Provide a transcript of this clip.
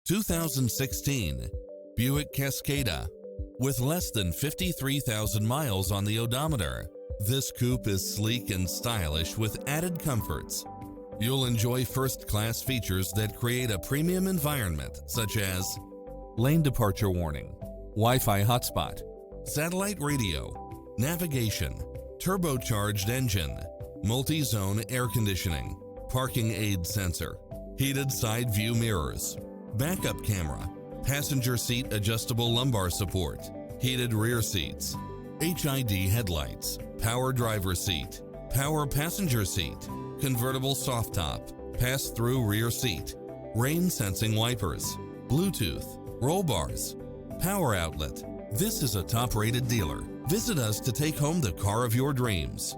2016 Buick Cascada. With less than 53,000 miles on the odometer, this coupe is sleek and stylish with added comforts. You'll enjoy first-class features that create a premium environment, such as lane departure warning, Wi-Fi hotspot, satellite radio, navigation, turbocharged engine, multi-zone air conditioning, parking aid sensor, heated side view mirrors, backup camera, passenger seat adjustable lumbar support, heated rear seats, HID headlights, power driver seat, power passenger seat, convertible soft top, pass-through rear seat, rain sensing wipers, Bluetooth, roll bars, power outlet. This is a top-rated dealer. Visit us to take home the car of your dreams.